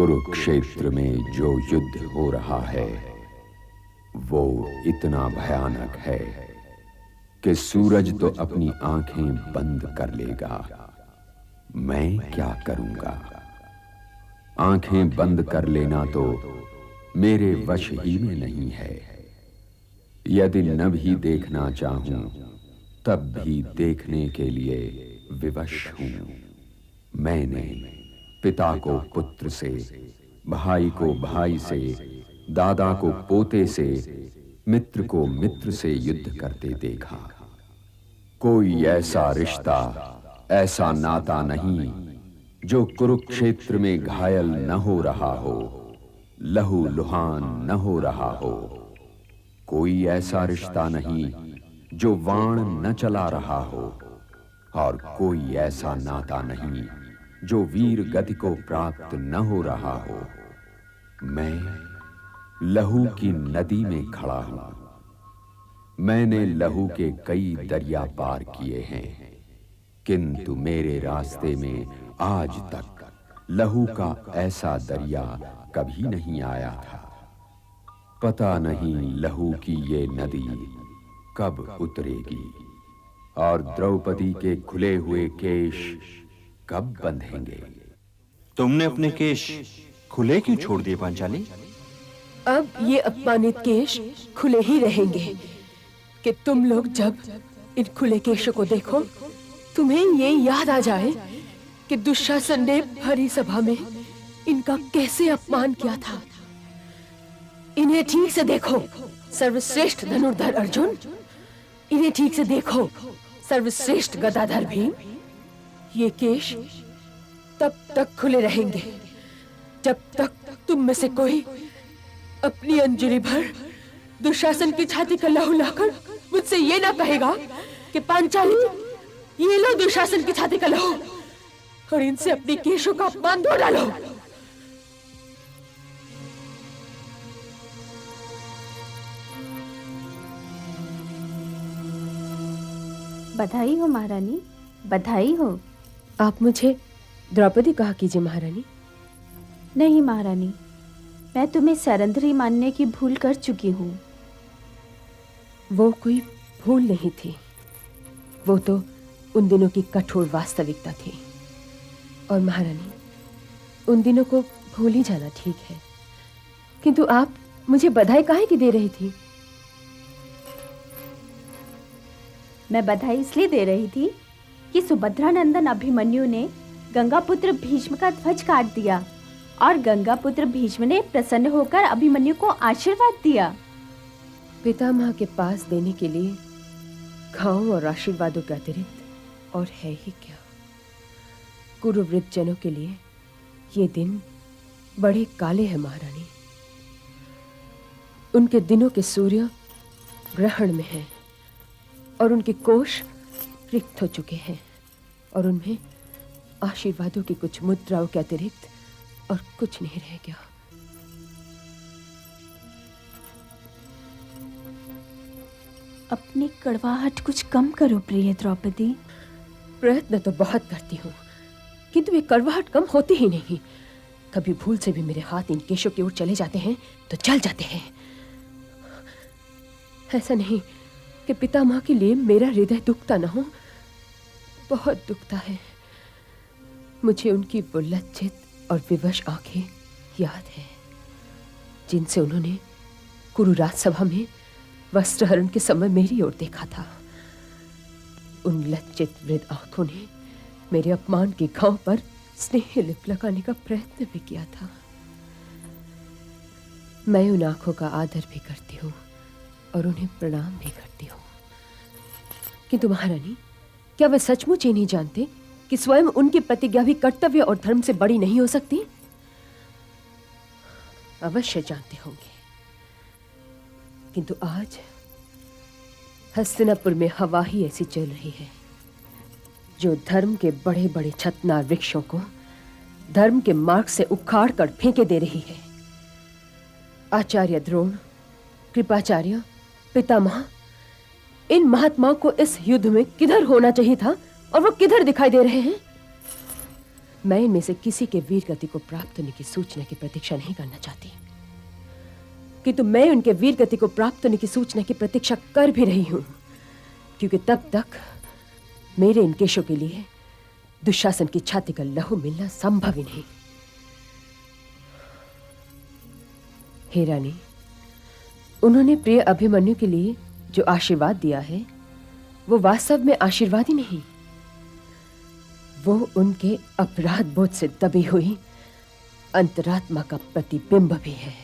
कुरुक्षेत्र में जो युद्ध हो रहा है वो इतना भयानक है कि सूरज तो अपनी आंखें बंद कर लेगा। मैं क्या करूंगा? आंखें बंद कर लेना तो मेरे वश ही में नहीं है। यदि न भी देखना चाहूं तब भी देखने के लिए विवश हूं। मैंने पिता को पुत्र से, भाई को भाई से, दादा को पोते से, मित्र को मित्र से युद्ध करते देखा। कोई ऐसा रिश्ता, ऐसा नाता नहीं जो कुरुक्षेत्र में घायल न हो रहा हो, लहू लुहान न हो रहा हो। कोई ऐसा रिश्ता नहीं जो वाण न चला रहा हो, और कोई ऐसा नाता नहीं जो वीर गति को प्राप्त न हो रहा हो। मैं लहू की नदी में खड़ा हूं। मैंने लहू के कई दरिया पार किए हैं, किंतु मेरे रास्ते में आज तक लहू का ऐसा दरिया कभी नहीं आया था। पता नहीं लहू की ये नदी कब उतरेगी और द्रौपदी के खुले हुए केश कब बंधेंगे। तुमने अपने केश खुले क्यों छोड़ दिए पांचाली? अब ये अपमानित केश खुले ही रहेंगे कि तुम लोग जब इन खुले केशों को देखो तुम्हें ये याद आ जाए कि दुशासन ने भरी सभा में इनका कैसे अपमान किया था। इन्हें ठीक से देखो सर्वश्रेष्ठ धनुर्धर अर्जुन, इन्हें ठीक से देखो सर्वश्रेष्ठ गदाधर भीम। ये केश तब तक खुले रहेंगे जब तक तुम में से कोई अपनी अंजलि भर दुशासन की छाती का लहू लाकर मुझसे ये ना कहेगा कि पांचाली ये लो दुशासन की छाती का लहू और इनसे अपनी केशों का अपमान धो डालो। बधाई हो महारानी, बधाई हो। आप मुझे द्रौपदी कहा कीजिए महारानी। नहीं महारानी, मैं तुम्हें सरंधरी मानने की भूल कर चुकी हूँ। वो कोई भूल नहीं थी, वो तो उन दिनों की कठोर वास्तविकता थी। और महारानी, उन दिनों को भूल ही जाना ठीक है, किंतु आप मुझे बधाई काहे की दे रही थी? मैं बधाई इसलिए दे रही थी कि सुभद्रानंदन अभिमन्यु ने गंगापुत्र भीष्म का ध्वज काट दिया और गंगापुत्र भीष्म ने प्रसन्न होकर अभिमन्यु को आशीर्वाद दिया। पितामह के पास देने के लिए घाव और आशीर्वादों के अतिरिक्त और है ही क्या? कुरुवृत्त जनों के लिए ये दिन बड़े काले हैं महारानी। उनके दिनों के सूर्य ग्रहण में हैं और उनके कोश रिक्त हो चुके हैं और उनमें आशीर्वादों की कुछ मुद्राओं के अतिरिक्त और कुछ नहीं रह गया। अपनी कड़वाहट कुछ कम करो प्रिय द्रौपदी। प्रयत्न तो बहुत करती हूँ, किंतु ये कड़वाहट कम होती ही नहीं। कभी भूल से भी मेरे हाथ इन केशों की ओर चले जाते हैं तो जल जाते हैं। ऐसा नहीं कि पितामह के लिए मेरा हृदय दुखता न हो, बहुत दुखता है। मुझे उनकी वो लज्जित और विवश आंखें याद है जिनसे उन्होंने कुरु राजसभा में वस्त्रहरण के समय मेरी ओर देखा था। उन लज्जित वृद्ध आंखों ने मेरे अपमान के घाव पर स्नेह लिप लगाने का प्रयत्न भी किया था। मैं उन आंखों का आदर भी करती हूँ और उन्हें प्रणाम भी करती हूँ, किंतु महारानी, क्या वे सचमुच ये नहीं जानते कि स्वयं उनकी प्रतिज्ञा भी कर्तव्य और धर्म से बड़ी नहीं हो सकती? अवश्य जानते होंगे, किंतु आज हस्तिनापुर में हवा ही ऐसी चल रही है जो धर्म के बड़े बड़े छतनार वृक्षों को धर्म के मार्ग से उखाड़ कर फेंके दे रही है। आचार्य द्रोण, कृपाचार्य, पितामह, इन महात्माओं को इस युद्ध में किधर होना चाहिए था और वो किधर दिखाई दे रहे हैं? मैं इनमें से किसी के वीर गति को प्राप्त होने की सूचना की प्रतीक्षा नहीं करना चाहती, किंतु मैं उनके वीर गति को प्राप्त होने की सूचना की प्रतीक्षा कर भी रही हूं, क्योंकि तब तक मेरे इन केशों के लिए दुशासन की छाती का लहू मिलना संभव ही नहीं। हे रानी, उन्होंने प्रिय अभिमन्यु के लिए जो आशीर्वाद दिया है वो वास्तव में आशीर्वाद ही नहीं, वो उनके अपराध बोध से दबी हुई अंतरात्मा का प्रतिबिंब भी है।